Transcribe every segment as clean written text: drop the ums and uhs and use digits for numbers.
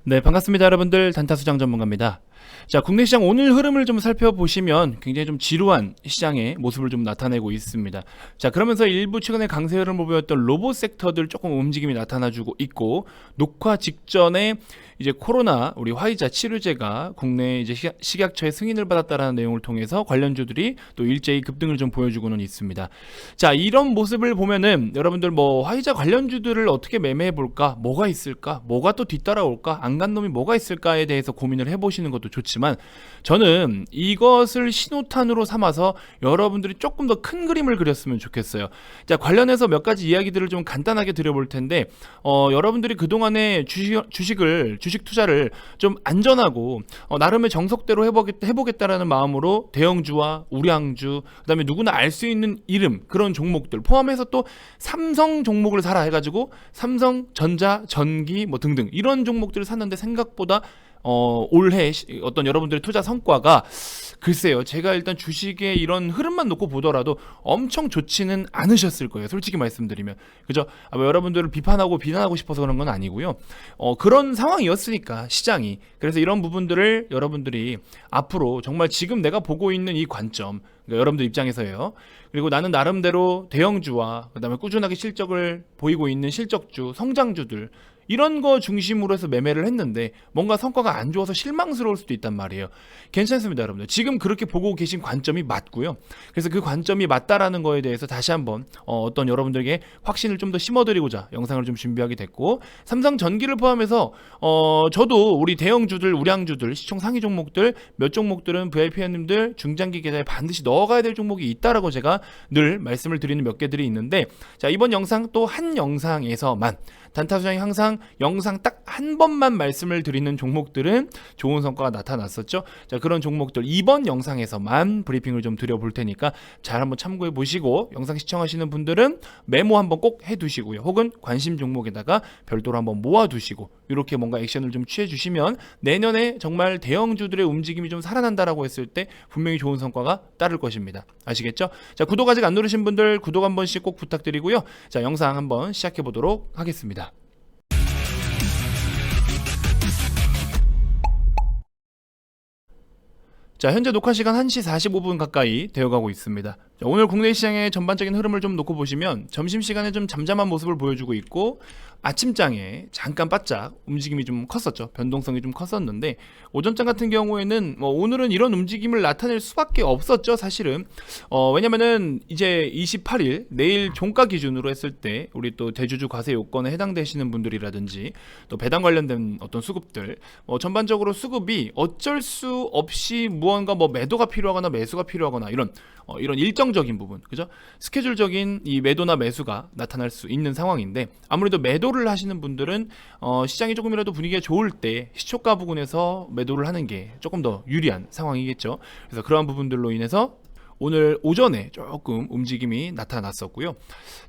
네, 반갑습니다. 여러분들. 단타수장 전문가입니다. 자, 국내 시장 오늘 흐름을 좀 살펴보시면 굉장히 좀 지루한 시장의 모습을 좀 나타내고 있습니다. 자, 그러면서 일부 최근에 강세 흐름을 보였던 로봇 섹터들 조금 움직임이 나타나주고 있고, 녹화 직전에 이제 코로나 우리 화이자 치료제가 국내 이제 식약처의 승인을 받았다라는 내용을 통해서 관련주들이 또 일제히 급등을 좀 보여주고는 있습니다. 자, 이런 모습을 보면은 여러분들 뭐 화이자 관련주들을 어떻게 매매해 볼까? 뭐가 있을까? 뭐가 또 뒤따라올까? 안 간 놈이 뭐가 있을까에 대해서 고민을 해보시는 것도 좋지만, 저는 이것을 신호탄으로 삼아서 여러분들이 조금 더 큰 그림을 그렸으면 좋겠어요. 자, 관련해서 몇 가지 이야기들을 좀 간단하게 드려볼 텐데, 여러분들이 그동안에 주식 투자를 좀 안전하고 나름의 정석대로 해보겠다라는 마음으로 대형주와 우량주, 그다음에 누구나 알 수 있는 이름, 그런 종목들 포함해서 또 삼성 종목을 사라 해가지고 삼성, 전자, 전기 뭐 등등 이런 종목들을 샀는데, 생각보다 올해 어떤 여러분들의 투자 성과가 글쎄요, 제가 일단 주식의 이런 흐름만 놓고 보더라도 엄청 좋지는 않으셨을 거예요, 솔직히 말씀드리면. 그죠? 여러분들을 비판하고 비난하고 싶어서 그런 건 아니고요. 그런 상황이었으니까 시장이. 그래서 이런 부분들을 여러분들이 앞으로 정말 지금 내가 보고 있는 이 관점, 그러니까 여러분들 입장에서예요. 그리고 나는 나름대로 대형주와 그다음에 꾸준하게 실적을 보이고 있는 실적주, 성장주들, 이런 거 중심으로 해서 매매를 했는데 뭔가 성과가 안 좋아서 실망스러울 수도 있단 말이에요. 괜찮습니다, 여러분들. 지금 그렇게 보고 계신 관점이 맞고요. 그래서 그 관점이 맞다라는 거에 대해서 다시 한번 어떤 여러분들에게 확신을 좀 더 심어드리고자 영상을 좀 준비하게 됐고, 삼성전기를 포함해서 저도 우리 대형주들, 우량주들, 시총 상위 종목들 몇 종목들은 VIP님들 중장기 계좌에 반드시 넣어가야 될 종목이 있다라고 제가 늘 말씀을 드리는 몇 개들이 있는데, 자, 이번 영상 또 한 영상에서만, 단타수장이 항상 영상 딱 한 번만 말씀을 드리는 종목들은 좋은 성과가 나타났었죠. 자, 그런 종목들 이번 영상에서만 브리핑을 좀 드려볼 테니까 잘 한번 참고해 보시고, 영상 시청하시는 분들은 메모 한번 꼭 해두시고요. 혹은 관심 종목에다가 별도로 한번 모아두시고, 이렇게 뭔가 액션을 좀 취해 주시면 내년에 정말 대형주들의 움직임이 좀 살아난다라고 했을 때 분명히 좋은 성과가 따를 것입니다. 아시겠죠? 자, 구독 아직 안 누르신 분들 구독 한 번씩 꼭 부탁드리고요. 자, 영상 한번 시작해 보도록 하겠습니다. 자, 현재 녹화 시간 1시 45분 가까이 되어가고 있습니다. 자, 오늘 국내 시장의 전반적인 흐름을 좀 놓고 보시면 점심시간에 좀 잠잠한 모습을 보여주고 있고, 아침장에 잠깐 바짝 움직임이 좀 컸었죠. 변동성이 좀 컸었는데, 오전장 같은 경우에는 오늘은 이런 움직임을 나타낼 수밖에 없었죠, 사실은. 왜냐면은 이제 28일 내일 종가 기준으로 했을 때 우리 또 대주주 과세 요건에 해당되시는 분들이라든지 또 배당 관련된 어떤 수급들, 전반적으로 수급이 어쩔 수 없이 무언가 매도가 필요하거나 매수가 필요하거나 이런 일정적인 부분, 그죠? 스케줄적인 이 매도나 매수가 나타날 수 있는 상황인데, 아무래도 매도를 하시는 분들은 시장이 조금이라도 분위기가 좋을 때 시초가 부근에서 매도를 하는 게 조금 더 유리한 상황이겠죠. 그래서 그러한 부분들로 인해서 오늘 오전에 조금 움직임이 나타났었고요.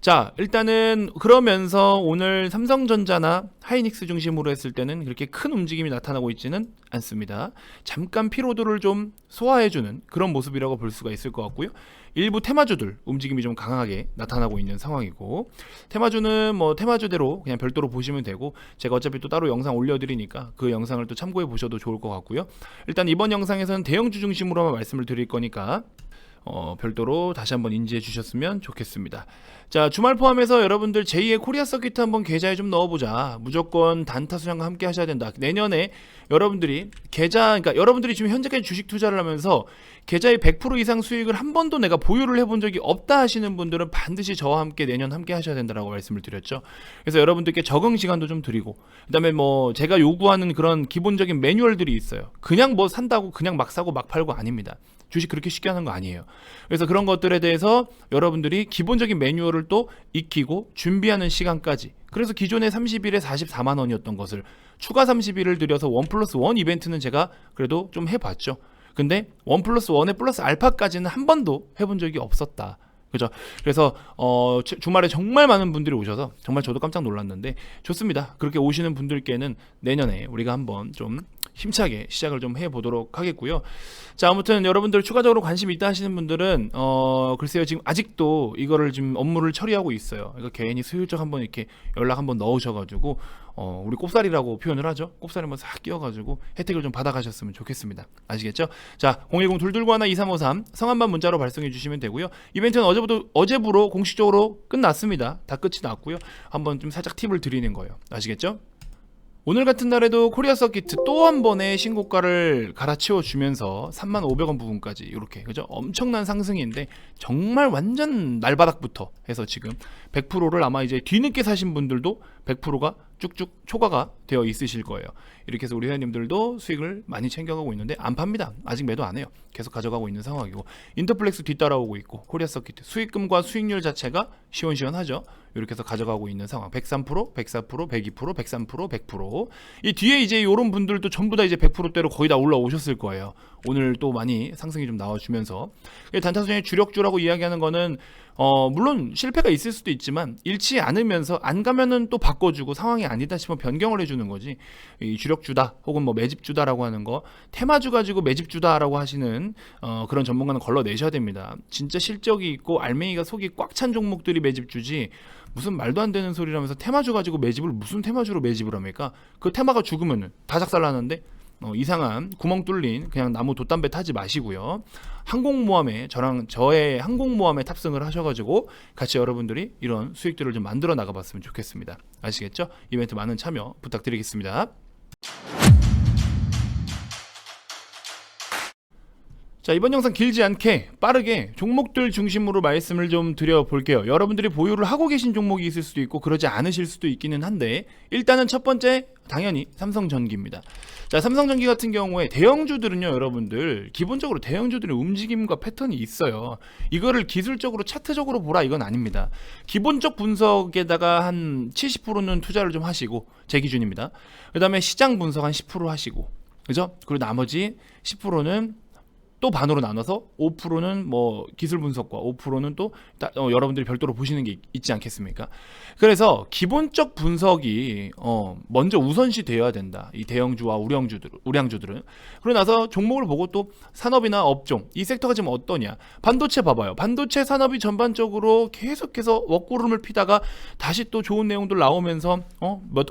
자, 일단은 그러면서 오늘 삼성전자나 하이닉스 중심으로 했을 때는 그렇게 큰 움직임이 나타나고 있지는 않습니다. 잠깐 피로도를 좀 소화해주는 그런 모습이라고 볼 수가 있을 것 같고요. 일부 테마주들 움직임이 좀 강하게 나타나고 있는 상황이고, 테마주는 테마주대로 그냥 별도로 보시면 되고, 제가 어차피 또 따로 영상 올려드리니까 그 영상을 또 참고해 보셔도 좋을 것 같고요. 일단 이번 영상에서는 대형주 중심으로만 말씀을 드릴 거니까 별도로 다시 한번 인지해 주셨으면 좋겠습니다. 자, 주말 포함해서 여러분들 제2의 코리아 서킷 한번 계좌에 좀 넣어보자. 무조건 단타 수장과 함께 하셔야 된다. 내년에 여러분들이 그러니까 여러분들이 지금 현재까지 주식 투자를 하면서 계좌의 100% 이상 수익을 한 번도 내가 보유를 해본 적이 없다 하시는 분들은 반드시 저와 함께 내년 함께 하셔야 된다라고 말씀을 드렸죠. 그래서 여러분들께 적응 시간도 좀 드리고, 그다음에 제가 요구하는 그런 기본적인 매뉴얼들이 있어요. 그냥 산다고 그냥 막 사고 막 팔고 아닙니다. 주식 그렇게 쉽게 하는 거 아니에요. 그래서 그런 것들에 대해서 여러분들이 기본적인 매뉴얼을 또 익히고 준비하는 시간까지, 그래서 기존에 30일에 44만 원이었던 것을 추가 30일을 들여서 1+1 이벤트는 제가 그래도 좀 해봤죠. 근데 1+1에 플러스 알파까지는 한 번도 해본 적이 없었다. 그죠? 그래서 주말에 정말 많은 분들이 오셔서 정말 저도 깜짝 놀랐는데, 좋습니다. 그렇게 오시는 분들께는 내년에 우리가 한번 좀 힘차게 시작을 좀 해보도록 하겠고요. 자, 아무튼 여러분들 추가적으로 관심 있다 하시는 분들은 글쎄요, 지금 아직도 이거를 지금 업무를 처리하고 있어요. 그러니까 개인이 슬쩍 한번 이렇게 연락 한번 넣으셔가지고 우리 꼽살이라고 표현을 하죠. 꼽살이 한번 싹 끼워가지고 혜택을 좀 받아가셨으면 좋겠습니다. 아시겠죠? 자, 010-221-2353 성함만 문자로 발송해 주시면 되고요. 이벤트는 어제부로 공식적으로 끝났습니다. 다 끝이 났고요. 한번 좀 살짝 팁을 드리는 거예요. 아시겠죠? 오늘 같은 날에도 코리아 서킷 또 한 번의 신고가를 갈아치워 주면서 35,000원 부분까지 이렇게, 그죠? 엄청난 상승인데 정말 완전 날바닥부터 해서 지금 100%를 아마 이제 뒤늦게 사신 분들도 100%가 쭉쭉 초과가 되어 있으실 거예요. 이렇게 해서 우리 회원님들도 수익을 많이 챙겨가고 있는데 안 팝니다. 아직 매도 안 해요. 계속 가져가고 있는 상황이고, 인터플렉스 뒤따라오고 있고, 코리아 서킷 수익금과 수익률 자체가 시원시원하죠. 이렇게 해서 가져가고 있는 상황. 103%, 104%, 102%, 103%, 100%. 이 뒤에 이제 이런 분들도 전부 다 이제 100%대로 거의 다 올라오셨을 거예요. 오늘 또 많이 상승이 좀 나와주면서, 단타수정의 주력주라고 이야기하는 거는 물론 실패가 있을 수도 있지만 잃지 않으면서 안 가면은 또 바꿔주고, 상황이 아니다 싶으면 변경을 해주는 거지. 이 주력주다 혹은 뭐 매집주다라고 하는 거, 테마주 가지고 매집주다라고 하시는 그런 전문가는 걸러내셔야 됩니다. 진짜 실적이 있고 알맹이가 속이 꽉 찬 종목들이 매집주지, 무슨 말도 안 되는 소리라면서 테마주 가지고 매집을 무슨 테마주로 매집을 합니까? 그 테마가 죽으면은 다 작살나는데 이상한 구멍 뚫린 그냥 나무 돛담배 타지 마시고요. 항공모함에 저의 항공모함에 탑승을 하셔가지고 같이 여러분들이 이런 수익들을 좀 만들어 나가봤으면 좋겠습니다. 아시겠죠? 이벤트 많은 참여 부탁드리겠습니다. 자, 이번 영상 길지 않게 빠르게 종목들 중심으로 말씀을 좀 드려볼게요. 여러분들이 보유를 하고 계신 종목이 있을 수도 있고 그러지 않으실 수도 있기는 한데, 일단은 첫 번째 당연히 삼성전기입니다. 자, 삼성전기 같은 경우에 대형주들은요, 여러분들 기본적으로 대형주들의 움직임과 패턴이 있어요. 이거를 기술적으로 차트적으로 보라 이건 아닙니다. 기본적 분석에다가 한 70%는 투자를 좀 하시고, 제 기준입니다. 그 다음에 시장 분석 한 10% 하시고, 그죠? 그리고 나머지 10%는 또 반으로 나눠서 5%는 뭐 기술 분석과 5%는 또 여러분들이 별도로 보시는 게 있지 않겠습니까? 그래서 기본적 분석이 먼저 우선시 되어야 된다. 이 대형주와 우량주들은. 그러고 나서 종목을 보고 또 산업이나 업종, 이 섹터가 지금 어떠냐. 반도체 봐봐요. 반도체 산업이 전반적으로 계속해서 먹구름을 피다가 다시 또 좋은 내용들 나오면서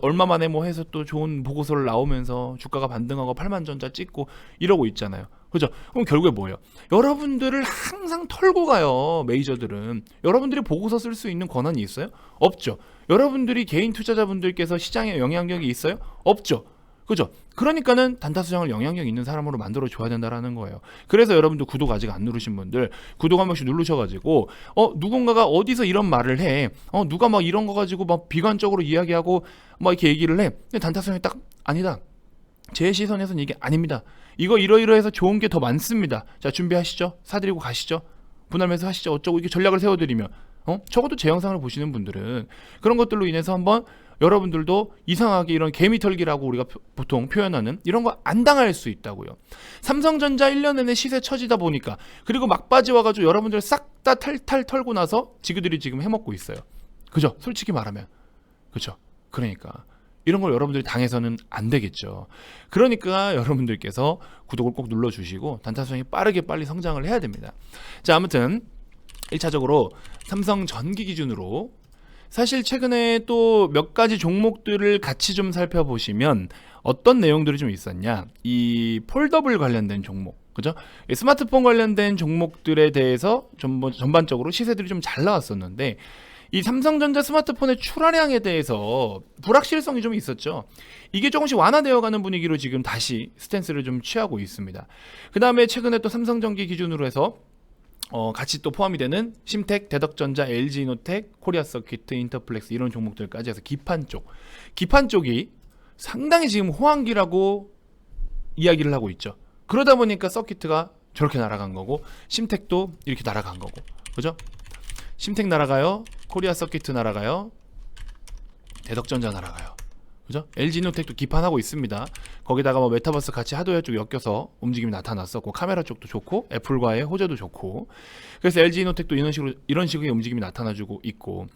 얼마 만에 뭐 해서 또 좋은 보고서를 나오면서 주가가 반등하고 8만전자 찍고 이러고 있잖아요. 그죠? 그럼 결국에 뭐예요? 여러분들을 항상 털고 가요. 메이저들은. 여러분들이 보고서 쓸 수 있는 권한이 있어요? 없죠. 여러분들이 개인 투자자분들께서 시장에 영향력이 있어요? 없죠. 그죠? 그러니까는 단타수장을 영향력 있는 사람으로 만들어 줘야 된다라는 거예요. 그래서 여러분들 구독 아직 안 누르신 분들 구독 한 번씩 누르셔가지고 누군가가 어디서 이런 말을 해, 누가 막 이런 거 가지고 막 비관적으로 이야기하고 막 이렇게 얘기를 해. 근데 단타수장이 딱 아니다. 제 시선에서는 이게 아닙니다. 이거 이러이러해서 좋은 게 더 많습니다. 자, 준비하시죠. 사드리고 가시죠. 분할 매수하시죠. 어쩌고 이렇게 전략을 세워드리면 적어도 제 영상을 보시는 분들은 그런 것들로 인해서 한번 여러분들도 이상하게 이런 개미털기라고 우리가 보통 표현하는 이런 거 안 당할 수 있다고요. 삼성전자 1년 내내 시세 처지다 보니까, 그리고 막바지 와가지고 여러분들 싹 다 탈탈 털고 나서 지그들이 지금 해먹고 있어요. 그죠? 솔직히 말하면. 그죠? 그러니까 이런 걸 여러분들이 당해서는 안 되겠죠. 그러니까 여러분들께서 구독을 꼭 눌러주시고 단타수정이 빠르게 빨리 성장을 해야 됩니다. 자, 아무튼 1차적으로 삼성전기 기준으로 사실 최근에 또 몇 가지 종목들을 같이 좀 살펴보시면 어떤 내용들이 좀 있었냐. 이 폴더블 관련된 종목, 그죠? 스마트폰 관련된 종목들에 대해서 전반적으로 시세들이 좀 잘 나왔었는데, 이 삼성전자 스마트폰의 출하량에 대해서 불확실성이 좀 있었죠. 이게 조금씩 완화되어가는 분위기로 지금 다시 스탠스를 좀 취하고 있습니다. 그 다음에 최근에 또 삼성전기 기준으로 해서 같이 또 포함이 되는 심텍, 대덕전자, LG이노텍, 코리아 서킷, 인터플렉스 이런 종목들까지 해서 기판 쪽이 상당히 지금 호황기라고 이야기를 하고 있죠. 그러다 보니까 서킷가 저렇게 날아간 거고, 심텍도 이렇게 날아간 거고, 그죠? 심텍 날아가요, 코리아 서킷 날아가요, 대덕전자 날아가요. 그죠? LG 이노텍도 기판하고 있습니다. 거기다가 뭐 메타버스 같이 하드웨어 쪽 엮여서 움직임이 나타났었고, 카메라 쪽도 좋고, 애플과의 호재도 좋고, 그래서 LG 이노텍도 이런 식의 움직임이 나타나주고 있고,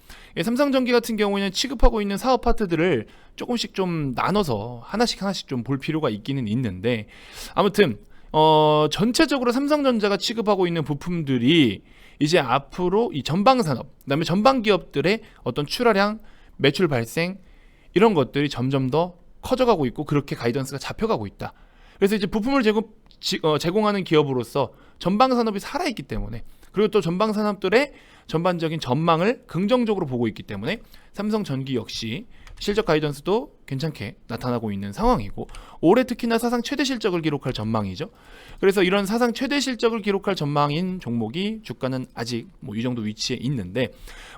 삼성전기 같은 경우에는 취급하고 있는 사업 파트들을 조금씩 좀 나눠서 하나씩 좀 볼 필요가 있기는 있는데, 아무튼 전체적으로 삼성전자가 취급하고 있는 부품들이 이제 앞으로 이 전방 산업, 그다음에 전방 기업들의 어떤 출하량, 매출 발생 이런 것들이 점점 더 커져가고 있고, 그렇게 가이던스가 잡혀가고 있다. 그래서 이제 부품을 제공하는 기업으로서 전방 산업이 살아있기 때문에, 그리고 또 전방 산업들의 전반적인 전망을 긍정적으로 보고 있기 때문에 삼성전기 역시 실적 가이던스도 괜찮게 나타나고 있는 상황이고, 올해 특히나 사상 최대 실적을 기록할 전망이죠. 그래서 이런 사상 최대 실적을 기록할 전망인 종목이 주가는 아직 뭐 이 정도 위치에 있는데,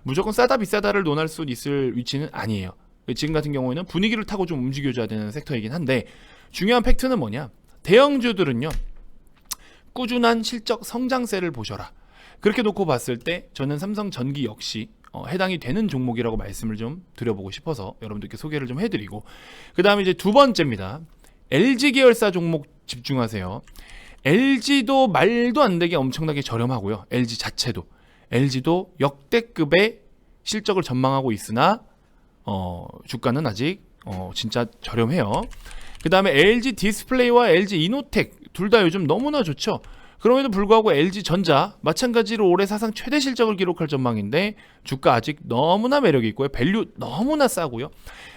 무조건 싸다 비싸다를 논할 수 있을 위치는 아니에요. 지금 같은 경우에는 분위기를 타고 좀 움직여줘야 되는 섹터이긴 한데, 중요한 팩트는 뭐냐, 대형주들은요 꾸준한 실적 성장세를 보셔라. 그렇게 놓고 봤을 때 저는 삼성전기 역시 해당이 되는 종목이라고 말씀을 좀 드려보고 싶어서 여러분들께 소개를 좀 해드리고, 그 다음에 이제 두 번째입니다. LG 계열사 종목 집중하세요. LG도 말도 안 되게 엄청나게 저렴하고요. LG 자체도, LG도 역대급의 실적을 전망하고 있으나 주가는 아직 진짜 저렴해요. 그 다음에 LG 디스플레이와 LG 이노텍 둘 다 요즘 너무나 좋죠. 그럼에도 불구하고 LG전자 마찬가지로 올해 사상 최대 실적을 기록할 전망인데, 주가 아직 너무나 매력이 있고요. 밸류 너무나 싸고요.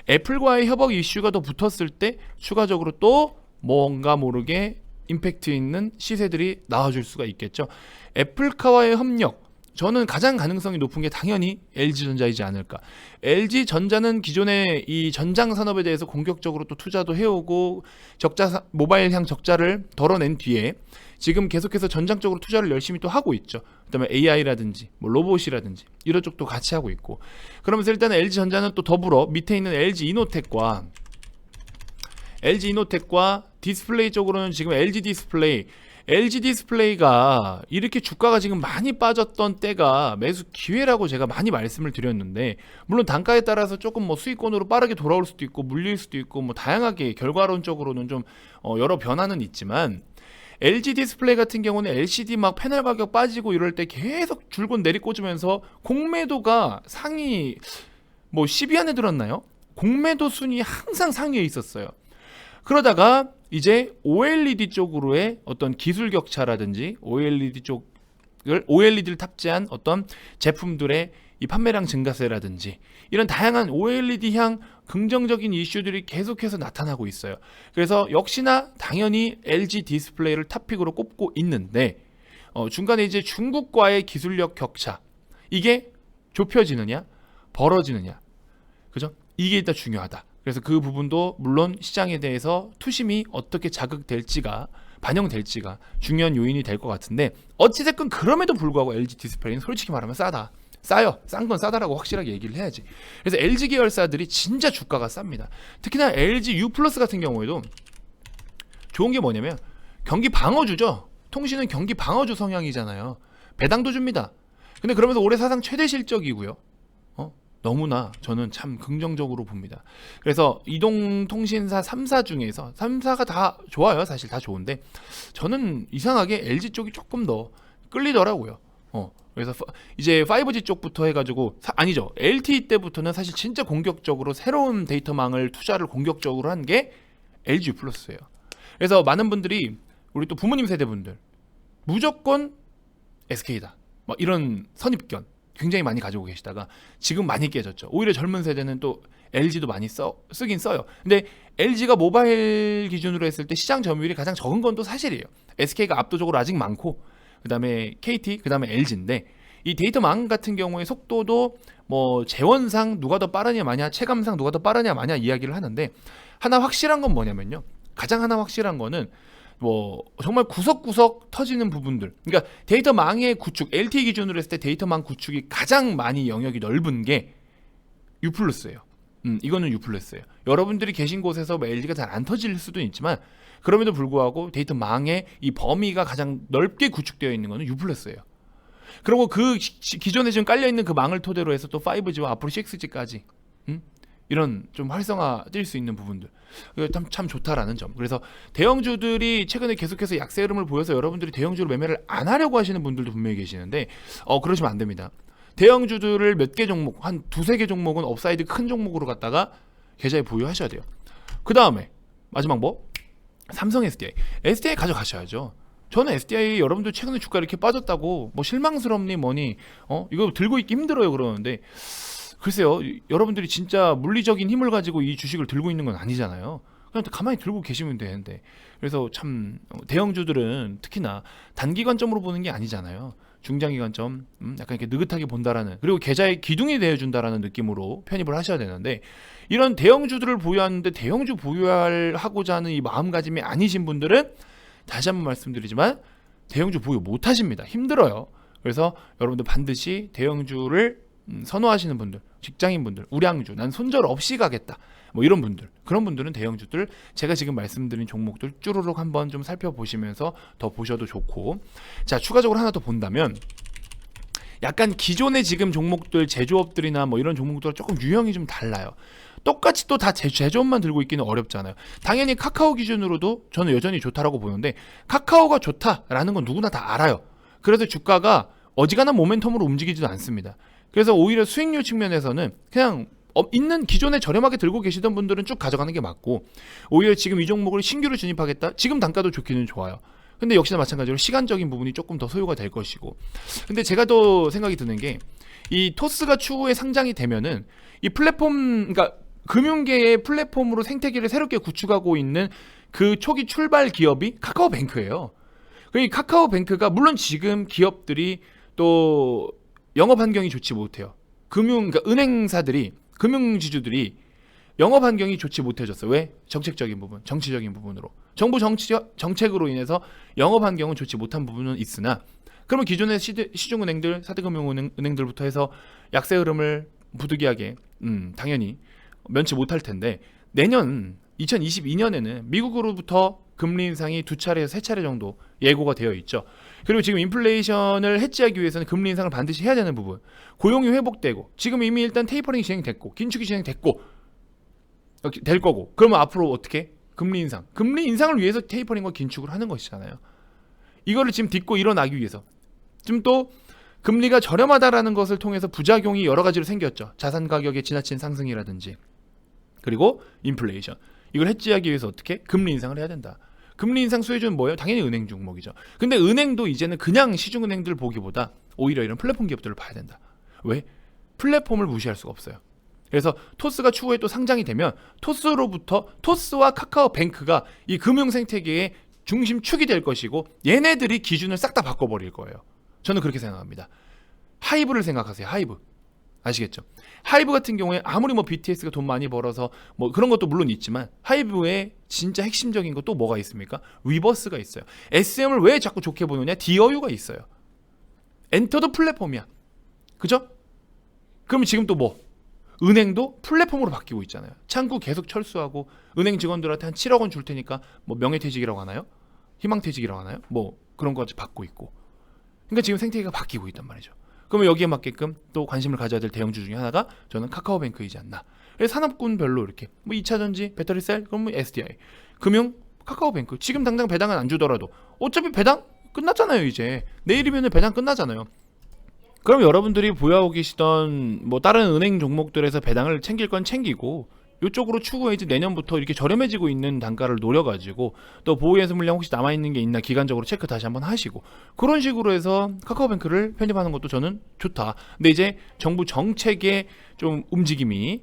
애플과의 협업 이슈가 더 붙었을 때 추가적으로 또 뭔가 모르게 임팩트 있는 시세들이 나와줄 수가 있겠죠. 애플카와의 협력, 저는 가장 가능성이 높은 게 당연히 LG전자이지 않을까. LG전자는 기존에 이 전장 산업에 대해서 공격적으로 또 투자도 해오고, 모바일향 적자를 덜어낸 뒤에 지금 계속해서 전장 쪽으로 투자를 열심히 또 하고 있죠. 그다음에 AI라든지 뭐 로봇이라든지 이런 쪽도 같이 하고 있고, 그러면서 일단 LG전자는 또 더불어 밑에 있는 LG 이노텍과 디스플레이 쪽으로는 지금 LG 디스플레이가 이렇게 주가가 지금 많이 빠졌던 때가 매수 기회라고 제가 많이 말씀을 드렸는데, 물론 단가에 따라서 조금 뭐 수익권으로 빠르게 돌아올 수도 있고 물릴 수도 있고 뭐 다양하게 결과론적으로는 좀 여러 변화는 있지만, LG 디스플레이 같은 경우는 LCD 막 패널 가격 빠지고 이럴 때 계속 줄곧 내리꽂으면서 공매도가 상위 뭐 10위 안에 들었나요? 공매도 순위 항상 상위에 있었어요. 그러다가 이제 OLED 쪽으로의 어떤 기술 격차라든지 OLED를 탑재한 어떤 제품들의 이 판매량 증가세라든지 이런 다양한 OLED 향 긍정적인 이슈들이 계속해서 나타나고 있어요. 그래서 역시나 당연히 LG 디스플레이를 탑픽으로 꼽고 있는데, 중간에 이제 중국과의 기술력 격차, 이게 좁혀지느냐 벌어지느냐, 그죠? 이게 일단 중요하다. 그래서 그 부분도 물론 시장에 대해서 투심이 어떻게 자극될지가, 반영될지가 중요한 요인이 될 것 같은데, 어찌됐건 그럼에도 불구하고 LG 디스플레이는 솔직히 말하면 싸요. 싼 건 싸다라고 확실하게 얘기를 해야지. 그래서 LG 계열사들이 진짜 주가가 쌉니다. 특히나 LG U 플러스 같은 경우에도 좋은 게 뭐냐면 경기 방어주죠. 통신은 경기 방어주 성향이잖아요. 배당도 줍니다. 근데 그러면서 올해 사상 최대 실적이고요. 너무나 저는 참 긍정적으로 봅니다. 그래서 이동통신사 3사 중에서 3사가 다 좋아요. 사실 다 좋은데 저는 이상하게 LG 쪽이 조금 더 끌리더라고요. 그래서 이제 5G 쪽부터 해가지고 아니죠. LTE 때부터는 사실 진짜 공격적으로 새로운 데이터망을 투자를 공격적으로 한 게 LG 플러스예요. 그래서 많은 분들이, 우리 또 부모님 세대분들 무조건 SK다 막 이런 선입견 굉장히 많이 가지고 계시다가 지금 많이 깨졌죠. 오히려 젊은 세대는 또 LG도 많이 쓰긴 써요. 근데 LG가 모바일 기준으로 했을 때 시장 점유율이 가장 적은 건 또 사실이에요. SK가 압도적으로 아직 많고, 그 다음에 KT, 그 다음에 LG인데, 이 데이터망 같은 경우에 속도도 뭐 재원상 누가 더 빠르냐 마냐, 체감상 누가 더 빠르냐 마냐 이야기를 하는데, 하나 확실한 건 뭐냐면요, 가장 하나 확실한 거는 뭐 정말 구석구석 터지는 부분들, 그러니까 데이터망의 구축, LTE 기준으로 했을 때 데이터망 구축이 가장 많이 영역이 넓은 게 U+예요. 이거는 U+예요. 여러분들이 계신 곳에서 뭐 LG가 잘 안 터질 수도 있지만, 그럼에도 불구하고 데이터망의 이 범위가 가장 넓게 구축되어 있는 거는 U+예요. 그리고 그 기존에 지금 깔려 있는 그 망을 토대로 해서 또 5G와 앞으로 6G까지 이런 좀 활성화 뛸 수 있는 부분들, 이거 참 좋다라는 점. 그래서 대형주들이 최근에 계속해서 약세 흐름을 보여서 여러분들이 대형주로 매매를 안 하려고 하시는 분들도 분명히 계시는데 그러시면 안 됩니다. 대형주들을 몇 개 종목, 한 두세 개 종목은 업사이드 큰 종목으로 갖다가 계좌에 보유하셔야 돼요. 그 다음에 마지막 삼성 SDI 가져가셔야죠. 저는 SDI 여러분들 최근에 주가 이렇게 빠졌다고 뭐 실망스럽니 뭐니 이거 들고 있기 힘들어요 그러는데, 글쎄요, 여러분들이 진짜 물리적인 힘을 가지고 이 주식을 들고 있는 건 아니잖아요. 그냥 가만히 들고 계시면 되는데. 그래서 참 대형주들은 특히나 단기관점으로 보는 게 아니잖아요. 중장기관점, 약간 이렇게 느긋하게 본다라는, 그리고 계좌에 기둥이 되어준다라는 느낌으로 편입을 하셔야 되는데, 이런 대형주들을 보유하는데 대형주 보유하고자 하는 이 마음가짐이 아니신 분들은 다시 한번 말씀드리지만 대형주 보유 못 하십니다. 힘들어요. 그래서 여러분들 반드시 대형주를 선호하시는 분들, 직장인분들, 우량주, 난 손절 없이 가겠다, 뭐 이런 분들, 그런 분들은 대형주들, 제가 지금 말씀드린 종목들 쭈루룩 한번 좀 살펴보시면서 더 보셔도 좋고. 자, 추가적으로 하나 더 본다면, 약간 기존의 지금 종목들, 제조업들이나 뭐 이런 종목들과 조금 유형이 좀 달라요. 똑같이 또 다 제조업만 들고 있기는 어렵잖아요. 당연히 카카오 기준으로도 저는 여전히 좋다라고 보는데, 카카오가 좋다라는 건 누구나 다 알아요. 그래서 주가가 어지간한 모멘텀으로 움직이지도 않습니다. 그래서 오히려 수익률 측면에서는 그냥 있는 기존에 저렴하게 들고 계시던 분들은 쭉 가져가는 게 맞고, 오히려 지금 이 종목을 신규로 진입하겠다, 지금 단가도 좋기는 좋아요. 근데 역시나 마찬가지로 시간적인 부분이 조금 더 소요가 될 것이고. 근데 제가 더 생각이 드는 게, 이 토스가 추후에 상장이 되면은 이 플랫폼, 그러니까 금융계의 플랫폼으로 생태계를 새롭게 구축하고 있는 그 초기 출발 기업이 카카오뱅크예요. 이 카카오뱅크가 물론 지금 기업들이 또 영업 환경이 좋지 못해요. 그러니까 은행사들이, 금융지주들이 영업 환경이 좋지 못해졌어요. 왜? 정책적인 부분, 정치적인 부분으로. 정부 정책으로 인해서 영업 환경은 좋지 못한 부분은 있으나, 그러면 기존의 시중은행들, 4대 금융은행들부터 해서 약세 흐름을 부득이하게 당연히 면치 못할 텐데, 내년 2022년에는 미국으로부터 금리 인상이 2차례에서 3차례 정도 예고가 되어 있죠. 그리고 지금 인플레이션을 해지하기 위해서는 금리 인상을 반드시 해야 되는 부분, 고용이 회복되고, 지금 이미 일단 테이퍼링이 진행됐고, 긴축이 진행됐고 될 거고, 그러면 앞으로 어떻게? 금리 인상을 위해서 테이퍼링과 긴축을 하는 것이잖아요. 이거를 지금 딛고 일어나기 위해서 지금 또 금리가 저렴하다라는 것을 통해서 부작용이 여러 가지로 생겼죠. 자산 가격의 지나친 상승이라든지, 그리고 인플레이션, 이걸 해지하기 위해서 어떻게? 금리 인상을 해야 된다. 금리 인상 수혜주는 뭐예요? 당연히 은행 종목이죠. 근데 은행도 이제는 그냥 시중은행들 보기보다 오히려 이런 플랫폼 기업들을 봐야 된다. 왜? 플랫폼을 무시할 수가 없어요. 그래서 토스가 추후에 또 상장이 되면 토스와 카카오뱅크가 이 금융 생태계의 중심축이 될 것이고, 얘네들이 기준을 싹 다 바꿔버릴 거예요. 저는 그렇게 생각합니다. 하이브를 생각하세요. 하이브. 아시겠죠? 하이브 같은 경우에 아무리 뭐 BTS가 돈 많이 벌어서 뭐 그런 것도 물론 있지만, 하이브의 진짜 핵심적인 거 또 뭐가 있습니까? 위버스가 있어요. SM을 왜 자꾸 좋게 보느냐? DOU가 있어요. 엔터도 플랫폼이야. 그죠? 그럼 지금 또 뭐? 은행도 플랫폼으로 바뀌고 있잖아요. 창구 계속 철수하고, 은행 직원들한테 한 7억 원 줄 테니까 뭐 명예퇴직이라고 하나요? 희망퇴직이라고 하나요? 뭐 그런 거까지 받고 있고. 그러니까 지금 생태계가 바뀌고 있단 말이죠. 그러면 여기에 맞게끔 또 관심을 가져야 될 대형주 중에 하나가 저는 카카오뱅크이지 않나. 산업군별로 이렇게 뭐 2차전지, 배터리셀, 그럼 뭐 SDI, 금융, 카카오뱅크. 지금 당장 배당은 안 주더라도 어차피 배당 끝났잖아요. 이제 내일이면 배당 끝나잖아요. 그럼 여러분들이 보유하고 계시던 뭐 다른 은행 종목들에서 배당을 챙길 건 챙기고, 이쪽으로 추후에 이제 내년부터 이렇게 저렴해지고 있는 단가를 노려가지고 또 보유해서 물량 혹시 남아있는 게 있나 기간적으로 체크 다시 한번 하시고, 그런 식으로 해서 카카오뱅크를 편입하는 것도 저는 좋다. 근데 이제 정부 정책의 좀 움직임이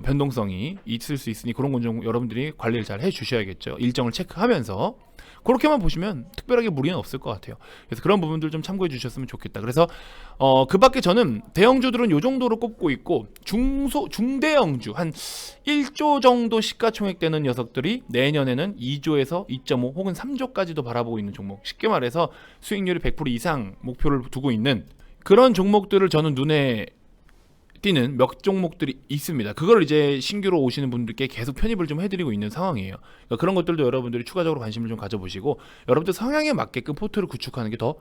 변동성이 있을 수 있으니 그런 건 좀 여러분들이 관리를 잘 해주셔야겠죠. 일정을 체크하면서. 그렇게만 보시면 특별하게 무리는 없을 것 같아요. 그래서 그런 부분들 좀 참고해 주셨으면 좋겠다. 그래서 그 밖에 저는 대형주들은 요 정도로 꼽고 있고, 중대형주 한 1조 정도 시가총액 되는 녀석들이 내년에는 2조에서 2.5 혹은 3조까지도 바라보고 있는 종목, 쉽게 말해서 수익률이 100% 이상 목표를 두고 있는 그런 종목들을 저는 눈에 띄는 몇 종목들이 있습니다. 그걸 이제 신규로 오시는 분들께 계속 편입을 좀 해드리고 있는 상황이에요. 그러니까 그런 것들도 여러분들이 추가적으로 관심을 좀 가져보시고, 여러분들 성향에 맞게끔 포트를 구축하는 게 더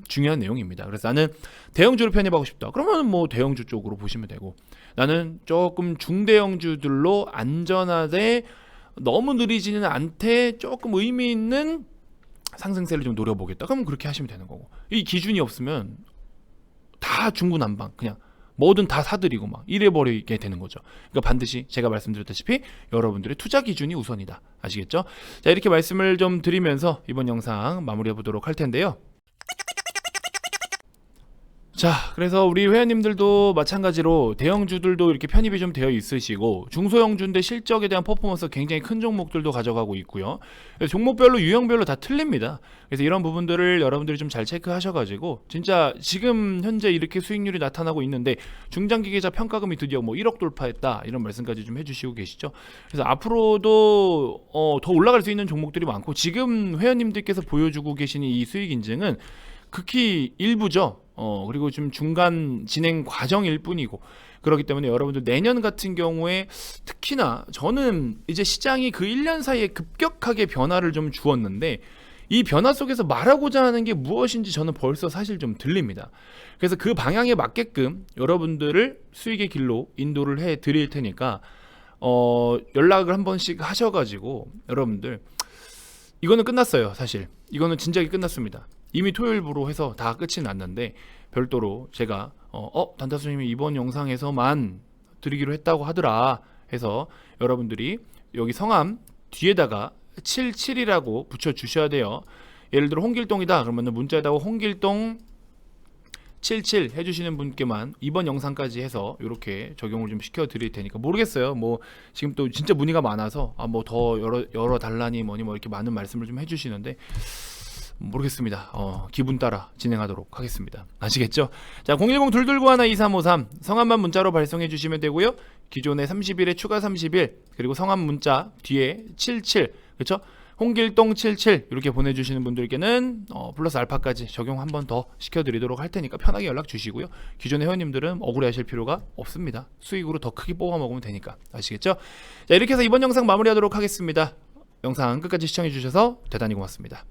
중요한 내용입니다. 그래서 나는 대형주를 편입하고 싶다. 그러면 뭐 대형주 쪽으로 보시면 되고, 나는 조금 중대형주들로 안전하되 너무 느리지는 않되 조금 의미 있는 상승세를 좀 노려보겠다. 그럼 그렇게 하시면 되는 거고, 이 기준이 없으면 다 중구난방 그냥 뭐든 다 사들이고 막 이래버리게 되는 거죠. 그러니까 반드시 제가 말씀드렸다시피 여러분들의 투자 기준이 우선이다. 아시겠죠? 자, 이렇게 말씀을 좀 드리면서 이번 영상 마무리해 보도록 할 텐데요. 자, 그래서 우리 회원님들도 마찬가지로 대형주들도 이렇게 편입이 좀 되어 있으시고, 중소형주인데 실적에 대한 퍼포먼스 굉장히 큰 종목들도 가져가고 있고요. 그래서 종목별로 유형별로 다 틀립니다. 그래서 이런 부분들을 여러분들이 좀 잘 체크하셔가지고, 진짜 지금 현재 이렇게 수익률이 나타나고 있는데 중장기 계좌 평가금이 드디어 뭐 1억 돌파했다, 이런 말씀까지 좀 해주시고 계시죠. 그래서 앞으로도 더 올라갈 수 있는 종목들이 많고, 지금 회원님들께서 보여주고 계시는 이 수익 인증은 극히 일부죠. 그리고 좀 중간 진행 과정일 뿐이고, 그렇기 때문에 여러분들 내년 같은 경우에 특히나 저는 이제 시장이 그 1년 사이에 급격하게 변화를 좀 주었는데, 이 변화 속에서 말하고자 하는 게 무엇인지 저는 벌써 사실 좀 들립니다. 그래서 그 방향에 맞게끔 여러분들을 수익의 길로 인도를 해 드릴 테니까 연락을 한 번씩 하셔가지고, 여러분들 이거는 끝났어요. 사실 이거는 진작에 끝났습니다. 이미 토요일부로 해서 다 끝이 났는데, 별도로 제가 단타수님이 이번 영상에서만 드리기로 했다고 하더라 해서 여러분들이 여기 성함 뒤에다가 77이라고 붙여주셔야 돼요. 예를 들어 홍길동이다 그러면 문자에다가 홍길동 77 해주시는 분께만 이번 영상까지 해서 이렇게 적용을 좀 시켜 드릴 테니까, 모르겠어요. 뭐 지금 또 진짜 문의가 많아서 뭐 더 열어 달라니 뭐니 뭐 이렇게 많은 말씀을 좀 해주시는데 모르겠습니다. 기분 따라 진행하도록 하겠습니다. 아시겠죠? 자, 010-221-2353 성함만 문자로 발송해 주시면 되고요. 기존에 30일에 추가 30일, 그리고 성함 문자 뒤에 77, 그렇죠? 홍길동 77 이렇게 보내주시는 분들께는 플러스 알파까지 적용 한 번 더 시켜드리도록 할 테니까 편하게 연락 주시고요. 기존의 회원님들은 억울해하실 필요가 없습니다. 수익으로 더 크게 뽑아 먹으면 되니까. 아시겠죠? 자, 이렇게 해서 이번 영상 마무리하도록 하겠습니다. 영상 끝까지 시청해 주셔서 대단히 고맙습니다.